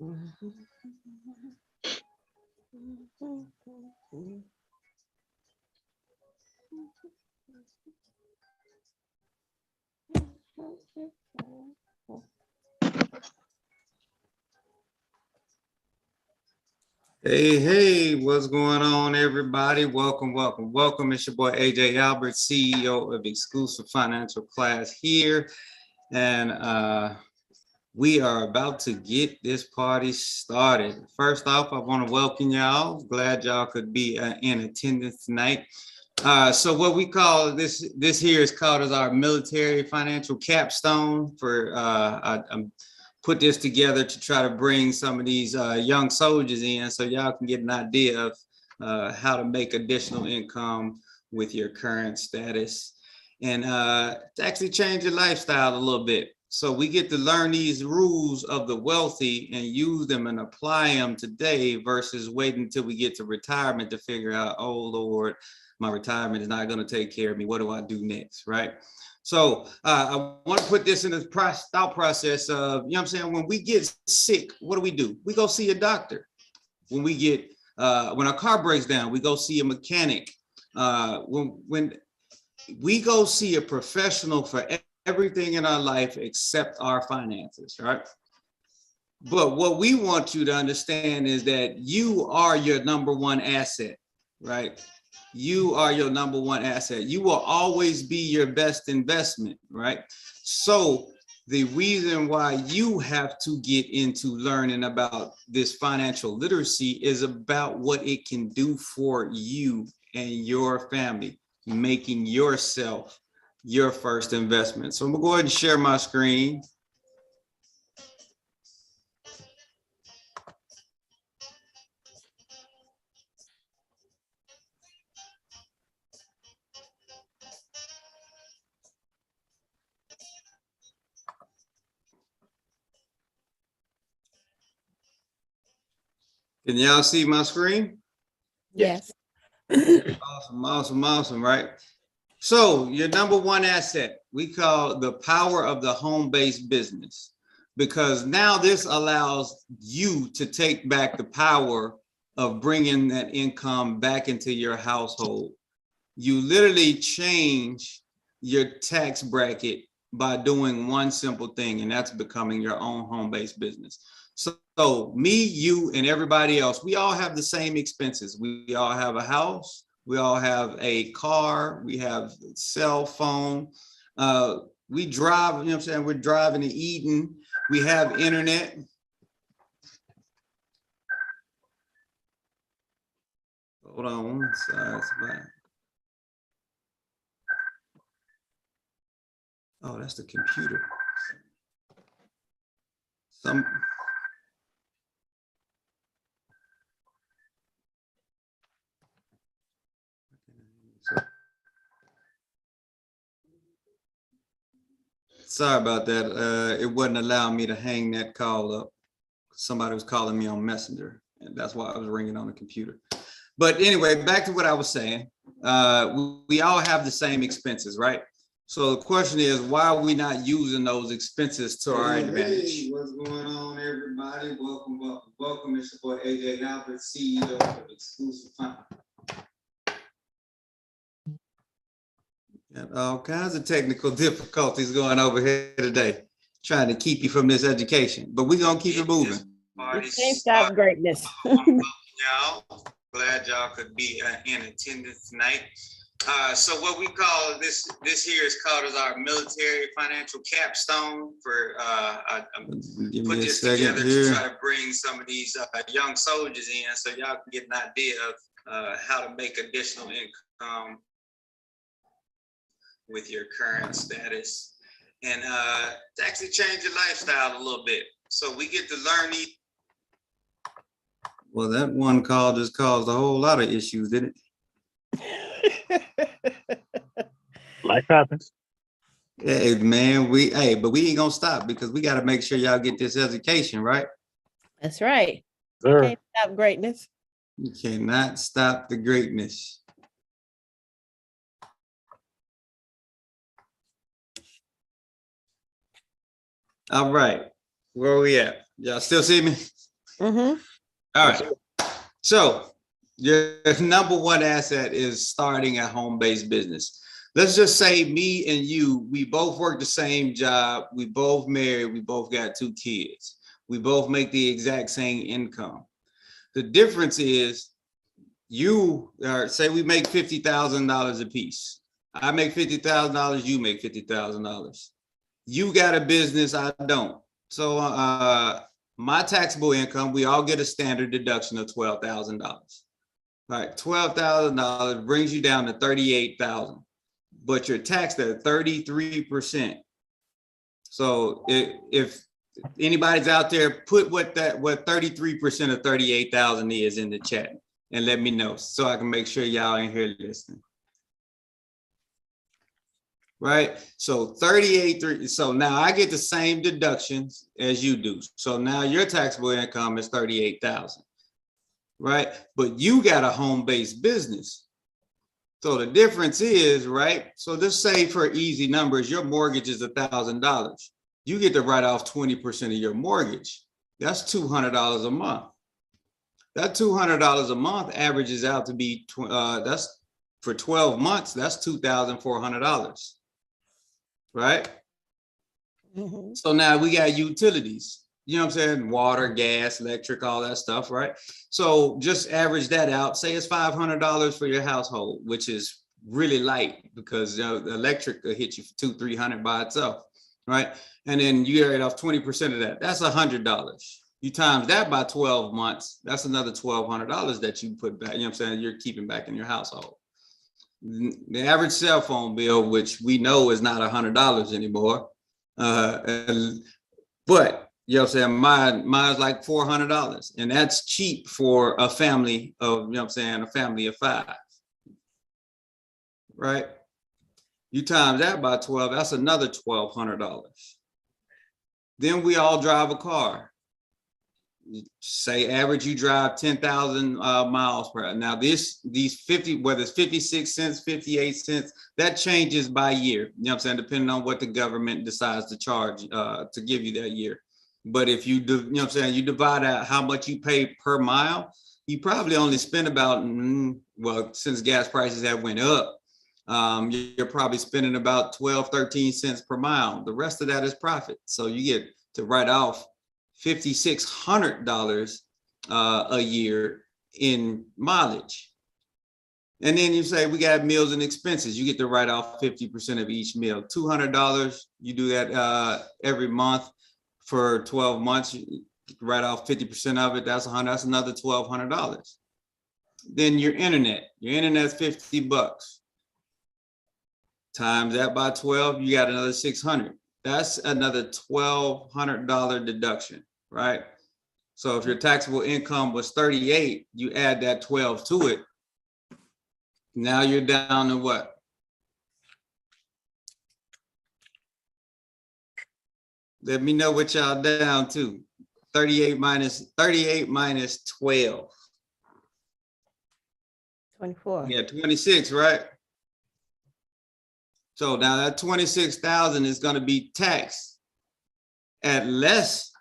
Hey, what's going on, everybody? Welcome. It's your boy, Ajaie Albert, CEO of Exclusive Financial Class here. And we are about to get this party started. First off, I want to welcome y'all. Glad y'all could be in attendance tonight. So what we call this here is called as our military financial capstone for I'm put this together to try to bring some of these young soldiers in so y'all can get an idea of how to make additional income with your current status and to actually change your lifestyle a little bit. So we get to learn these rules of the wealthy and use them and apply them today versus waiting until we get to retirement to figure out, oh Lord, my retirement is not going to take care of me. What do I do next, right? So I want to put this in the thought process of, you know what I'm saying, when we get sick, what do? We go see a doctor. When we get, when our car breaks down, we go see a mechanic. When we go see a professional for everything in our life except our finances, right? But what we want you to understand is that you are your number one asset, right? You are your number one asset. You will always be your best investment, right? So the reason why you have to get into learning about this financial literacy is about what it can do for you and your family, making yourself your first investment. So I'm gonna go ahead and share my screen. Can y'all see my screen? Yes. Awesome, right? So your number one asset, we call the power of the home-based business, because now this allows you to take back the power of bringing that income back into your household. You literally change your tax bracket by doing one simple thing, and that's becoming your own home-based business. So me, you, and everybody else, we all have the same expenses. We all have a house, we all have a car, we have a cell phone, we drive, you know what I'm saying, we're driving and eating, we have internet. Hold on one side. Oh, that's the computer. Sorry about that. It wasn't allowing me to hang that call up. Somebody was calling me on Messenger, and that's why I was ringing on the computer. But anyway, back to what I was saying. We all have the same expenses, right? So the question is, why are we not using those expenses to our advantage? Hey, what's going on, everybody? Welcome. It's your boy, Ajaie Albert, CEO of Exclusive Financial. Got all kinds of technical difficulties going over here today, trying to keep you from this education, but we're going to keep it moving. You can't stop greatness. Y'all, glad y'all could be in attendance tonight. So what we call this here is called as our military financial capstone for put this together to try to bring some of these young soldiers in so y'all can get an idea of how to make additional income with your current status and to actually change your lifestyle a little bit. So we get to learn these. Well, that one call just caused a whole lot of issues, didn't it? Life happens. Hey man, but we ain't gonna stop because we got to make sure y'all get this education, right? That's right. Sir. Can't stop greatness. You cannot stop the greatness. All right, where are we at? Y'all still see me? Mm-hmm. All right. So your number one asset is starting a home-based business. Let's just say me and you, we both work the same job. We both married. We both got 2 kids. We both make the exact same income. The difference is say we make $50,000 a piece. I make $50,000. You make $50,000. You got a business. I don't. So my taxable income, we all get a standard deduction of $12,000. All right, $12,000 brings you down to $38,000, but you're taxed at 33%. So if anybody's out there, put what 33% of 38,000 is in the chat and let me know so I can make sure y'all in here listening. Right, so 38, so now I get the same deductions as you do. So now your taxable income is 38,000, right? But you got a home-based business. So the difference is, right? So let's say for easy numbers, your mortgage is $1,000. You get to write off 20% of your mortgage. That's $200 a month. That $200 a month averages out to be, that's for 12 months, that's $2,400. Right? Mm-hmm. So now we got utilities, you know what I'm saying? Water, gas, electric, all that stuff, right? So just average that out. Say it's $500 for your household, which is really light because the electric will hit you for $200-300 by itself, right? And then you get off 20% of that. That's $100. You times that by 12 months, that's another $1,200 that you put back, you know what I'm saying? You're keeping back in your household. The average cell phone bill, which we know is not $100 anymore, but you know what I'm saying, mine's like $400, and that's cheap for a family of, you know what I'm saying, a family of 5, right? You times that by 12, that's another $1,200. Then we all drive a car. Say average you drive 10,000 miles per hour. Now these 50, whether it's 56 cents, 58 cents, that changes by year. You know what I'm saying? Depending on what the government decides to charge to give you that year. But if you do, you know what I'm saying, you divide out how much you pay per mile, you probably only spend about, well, since gas prices have went up, you're probably spending about 12-13 cents per mile. The rest of that is profit. So you get to write off $5,600 a year in mileage. And then you say we got meals and expenses. You get to write off 50% of each meal. $200, you do that every month for 12 months. You write off 50% of it. That's $100. That's another $1,200. Then your internet's $50. Times that by 12, you got another $600. That's another $1,200 deduction, right? So if your taxable income was 38, you add that 12 to it. Now you're down to what? Let me know what y'all down to. 38 minus 12. 24. Yeah, 26, right? So now that 26,000 is going to be taxed at less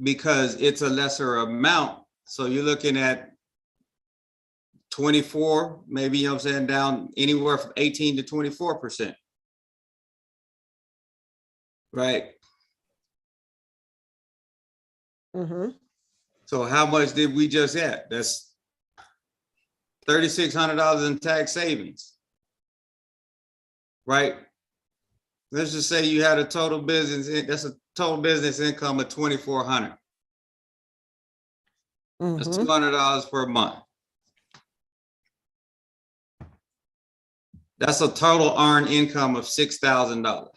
because it's a lesser amount. So you're looking at 24, maybe, you know what I'm saying, down anywhere from 18 to 24%. Right? Mm-hmm. So how much did we just add? That's $3,600 in tax savings. Right? Let's just say you had a total business, that's a total business income of $2,400. That's Mm-hmm. $200 per month. That's a total earned income of $6,000.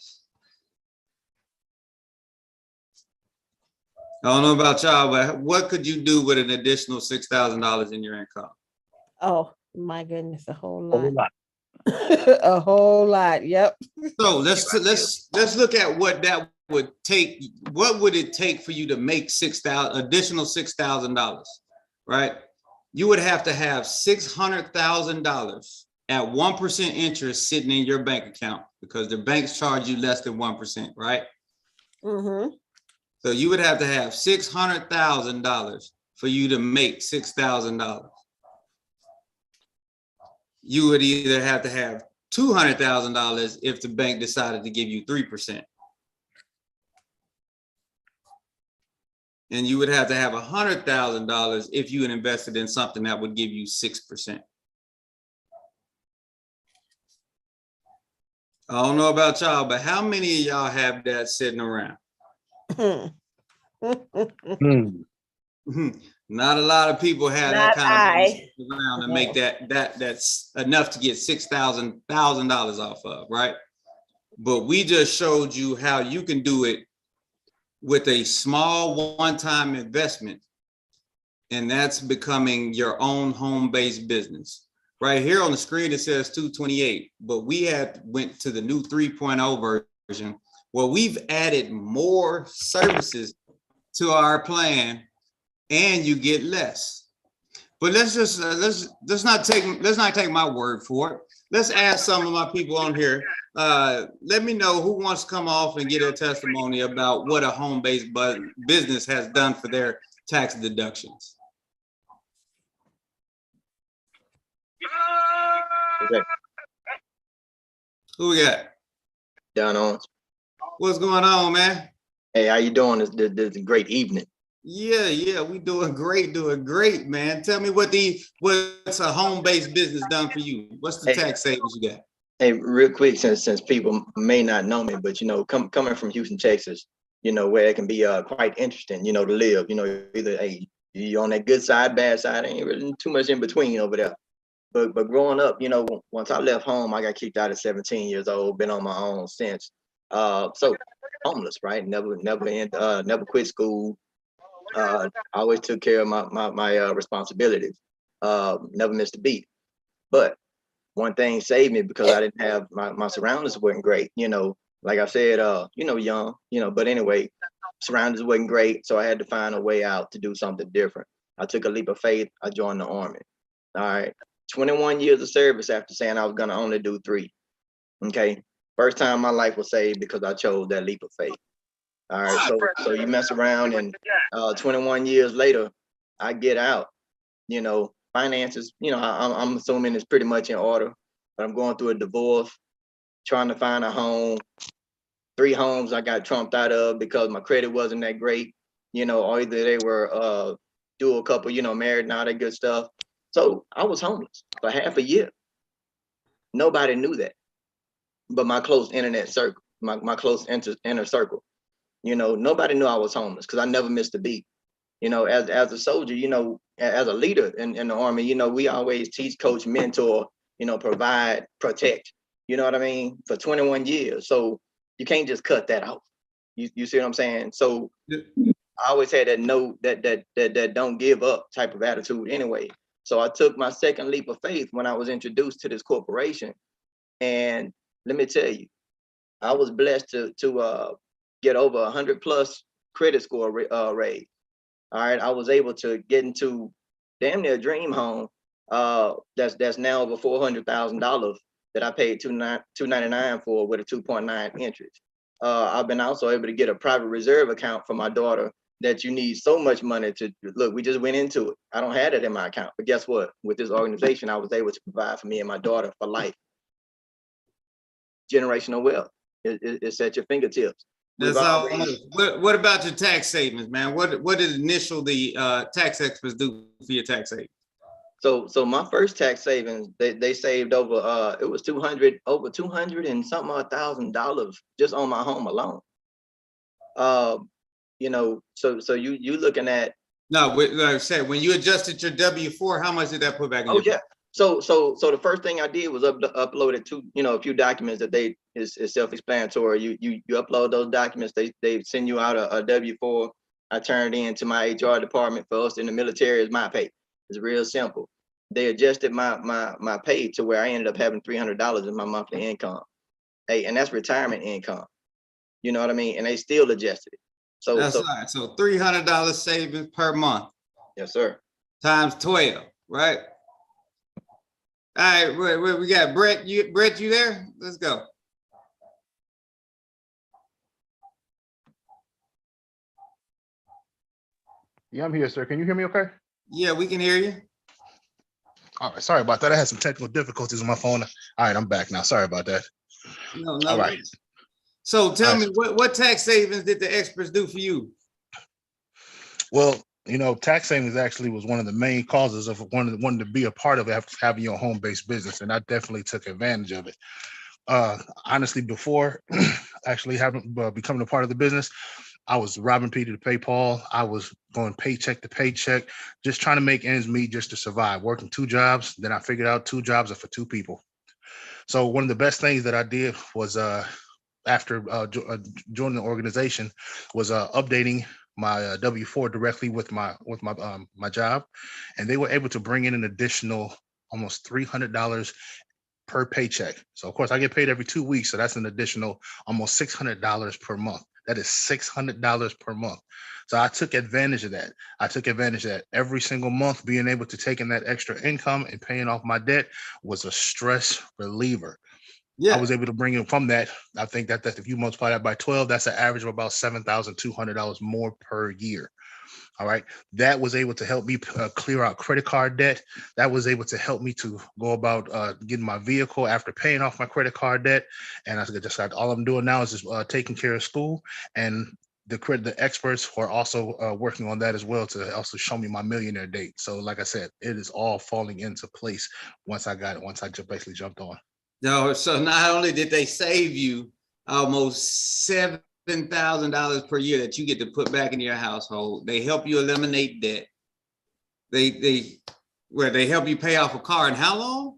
I don't know about y'all, but what could you do with an additional $6,000 in your income? Oh my goodness, a whole Whole lot. lot. A whole lot. Yep. So let's look at what that would take. What would it take for you to make additional $6,000, right? You would have to have $600,000 at 1% interest sitting in your bank account because the banks charge you less than 1%, right? Mm-hmm. So you would have to have $600,000 for you to make $6,000. You would either have to have $200,000 if the bank decided to give you 3%. And you would have to have $100,000 if you had invested in something that would give you 6%. I don't know about y'all, but how many of y'all have that sitting around? Not a lot of people have that kind of money around to make that's enough to get $6,000 off of, right? But we just showed you how you can do it with a small one-time investment, and that's becoming your own home-based business. Right here on the screen it says 228, but we went to the new 3.0 version where we've added more services to our plan, and you get less. But let's not take my word for it. Let's ask some of my people on here. Let me know who wants to come off and get a testimony about what a home-based business has done for their tax deductions. Okay. Who we got? Down on. What's going on, man? Hey, how you doing? This is a great evening. Yeah, we doing great, man. Tell me what's a home-based business done for you? What's the tax savings you got? Hey, real quick, since people may not know me, but coming from Houston, Texas, where it can be quite interesting, to live. Either you on that good side, bad side, ain't really too much in between over there. But growing up, once I left home, I got kicked out at 17 years old. Been on my own since. So homeless, right? Never quit school. I always took care of my responsibilities. Never missed a beat. But one thing saved me because I didn't have my surroundings weren't great. Like I said, young. But anyway, surroundings wasn't great, so I had to find a way out to do something different. I took a leap of faith. I joined the Army. All right. 21 years of service after saying I was gonna only do 3. Okay. First time my life was saved because I chose that leap of faith. All right. So you mess around and 21 years later, I get out, finances, I'm assuming it's pretty much in order, but I'm going through a divorce, trying to find a home. 3 homes I got trumped out of because my credit wasn't that great, or either they were dual couple, married and all that good stuff. So I was homeless for half a year. Nobody knew that, but my close internet circle, my close inner circle, nobody knew I was homeless because I never missed a beat. As a soldier, as a leader in the Army, we always teach, coach, mentor, provide, protect, you know what I mean, for 21 years. So you can't just cut that off. You see what I'm saying? So I always had that don't give up type of attitude anyway. So I took my second leap of faith when I was introduced to this corporation. And let me tell you, I was blessed to get over 100+ credit score raise. All right, I was able to get into damn near a dream home that's now over $400,000 that I paid $299 for with a 2.9 interest. I've been also able to get a private reserve account for my daughter that you need so much money to look. We just went into it. I don't have it in my account, but guess what? With this organization, I was able to provide for me and my daughter for life. Generational wealth. It's at your fingertips. That's all. What about your tax savings, man? What did the tax experts do for your tax savings? So my first tax savings, they saved over it was over 200 and something $1,000 just on my home alone. So you looking at like I said, when you adjusted your W-4, how much did that put back in? Oh yeah. So the first thing I did was upload it to a few documents that is self-explanatory. You upload those documents. They send you out a W-4. I turned it into my HR department. For us in the military, is my pay. It's real simple. They adjusted my pay to where I ended up having $300 in my monthly income. Hey, and that's retirement income. You know what I mean? And they still adjusted it. So that's right. So $300 savings per month. Yes, sir. Times 12, right? All right, we got Brett. You there? Let's go. Yeah, I'm here, sir. Can you hear me okay? Yeah, we can hear you. All right, sorry about that. I had some technical difficulties on my phone. All right, I'm back now. Sorry about that. No, All right. So tell All me, right. what tax savings did the experts do for you? Well, you know, tax savings actually was one of the main causes of wanting to be a part of having your home-based business, and I definitely took advantage of it. Honestly, before actually having becoming a part of the business, I was robbing Peter to pay Paul. I was going paycheck to paycheck, just trying to make ends meet just to survive, working 2 jobs. Then I figured out 2 jobs are for 2 people. So one of the best things that I did was after joining the organization was updating my W-4 directly with my job, and they were able to bring in an additional almost $300 per paycheck. So of course I get paid every 2 weeks, so that's an additional almost $600 per month. That is $600 per month. So I took advantage of that. I took advantage of that every single month. Being able to take in that extra income and paying off my debt was a stress reliever. I was able to bring in from that. I think that if you multiply that by 12, that's an average of about $7,200 more per year. All right. That was able to help me clear out credit card debt. That was able to help me to go about getting my vehicle after paying off my credit card debt. And I just got all I'm doing now is just taking care of school. And the experts who are also working on that as well to also show me my millionaire date. So like I said, it is all falling into place once I just basically jumped on. No, so not only did they save you almost $7,000 per year that you get to put back into your household, they help you eliminate debt. They help you pay off a car. And how long?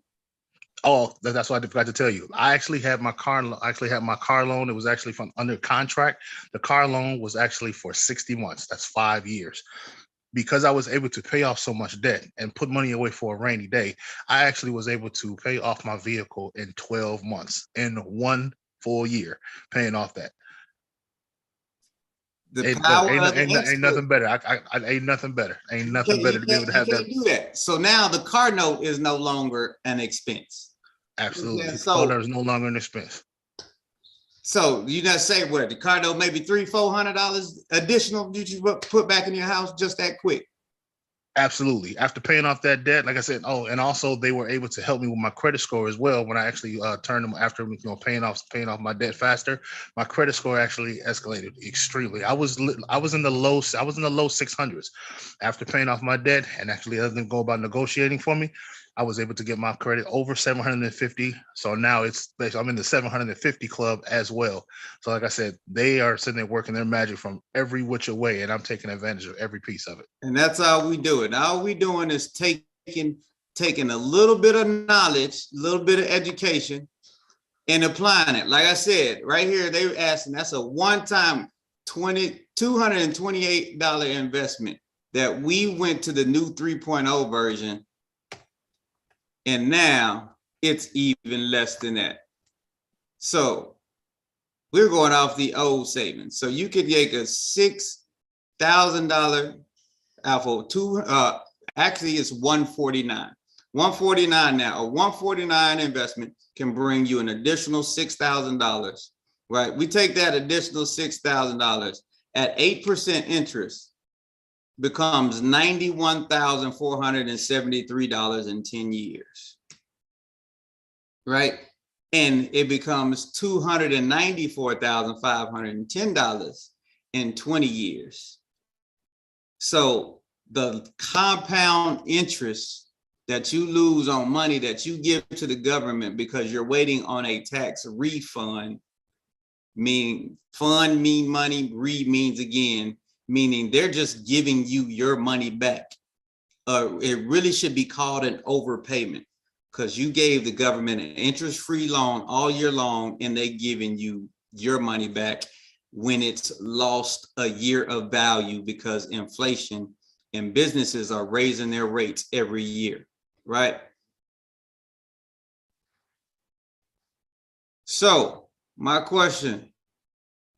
Oh, that's what I forgot to tell you. I actually had my car loan. It was actually from under contract. The car loan was actually for 60 months. That's 5 years. Because I was able to pay off so much debt and put money away for a rainy day, I actually was able to pay off my vehicle in 12 months, in 1 full year, paying off that. Ain't nothing better. Ain't nothing better. Ain't nothing better to be able to have that. You can't do that. So now the car note is no longer an expense. Absolutely. Yeah, The car note is no longer an expense. So you not say what the car note maybe $300-400 additional you put back in your house just that quick. Absolutely. After paying off that debt, like I said, and also they were able to help me with my credit score as well. When I actually turned them after paying off my debt faster, my credit score actually escalated extremely. I was in the low 600s after paying off my debt, and actually other than go about negotiating for me, I was able to get my credit over 750. So now I'm in the 750 club as well. So like I said, they are sitting there working their magic from every which way, and I'm taking advantage of every piece of it. And that's how we do it. All we doing is taking a little bit of knowledge, a little bit of education, and applying it. Like I said, right here, they were asking, that's a one-time $228 investment that we went to the new 3.0 version. And now it's even less than that. So we're going off the old savings. So you could take a $6,000 alpha actually it's $149. $149 now. A $149 investment can bring you an additional $6,000. Right? We take that additional $6,000 at 8% interest becomes $91,473 in 10 years, right? And it becomes $294,510 in 20 years. So the compound interest that you lose on money that you give to the government because you're waiting on a tax refund, fund mean money, means again, meaning they're just giving you your money back. It really should be called an overpayment because you gave the government an interest-free loan all year long and they giving you your money back when it's lost a year of value because inflation and businesses are raising their rates every year, right? So my question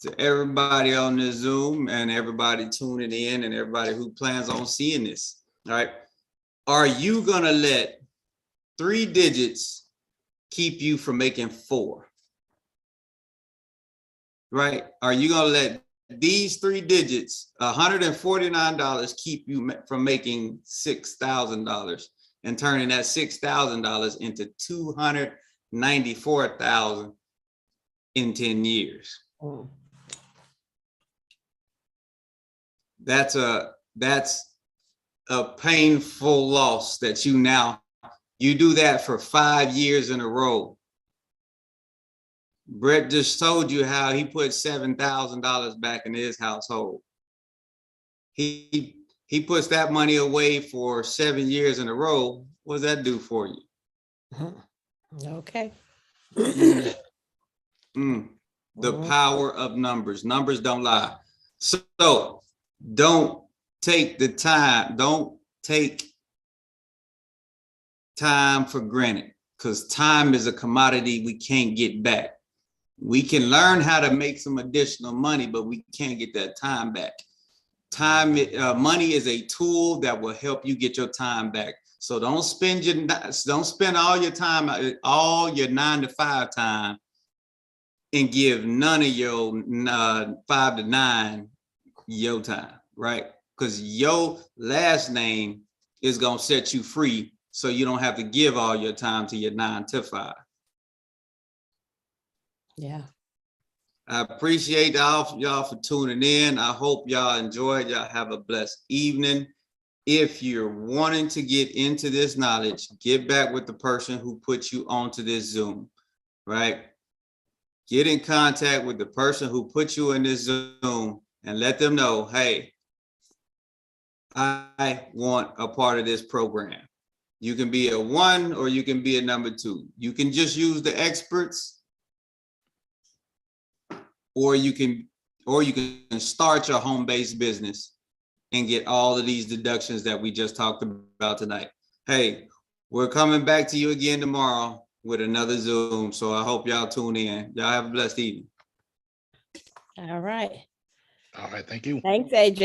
to everybody on this Zoom and everybody tuning in and everybody who plans on seeing this, all right? Are you gonna let 3 digits keep you from making 4? Right? Are you gonna let these 3 digits, $149 keep you from making $6,000 and turning that $6,000 into $294,000 in 10 years. Mm. That's a painful loss that you do that for 5 years in a row. Brett just told you how he put $7,000 back in his household. He puts that money away for 7 years in a row. What does that do for you? Okay. The power of numbers. Numbers don't lie. So don't take time for granted, because time is a commodity we can't get back. We can learn how to make some additional money, but we can't get that time back. Money is a tool that will help you get your time back. So don't spend all your time, all your 9 to 5 time, and give none of your 5 to 9 your time, right? Because your last name is gonna set you free, so you don't have to give all your time to your 9 to 5. Yeah. I appreciate y'all for tuning in. I hope y'all enjoyed. Y'all have a blessed evening. If you're wanting to get into this knowledge, get back with the person who put you onto this Zoom, right? Get in contact with the person who put you in this Zoom and let them know, hey, I want a part of this program. You can be a 1 or you can be a number 2. You can just use the experts, or you can start your home-based business and get all of these deductions that we just talked about tonight. Hey, we're coming back to you again tomorrow with another Zoom. So I hope y'all tune in. Y'all have a blessed evening. All right. All right, thank you. Thanks, AJ.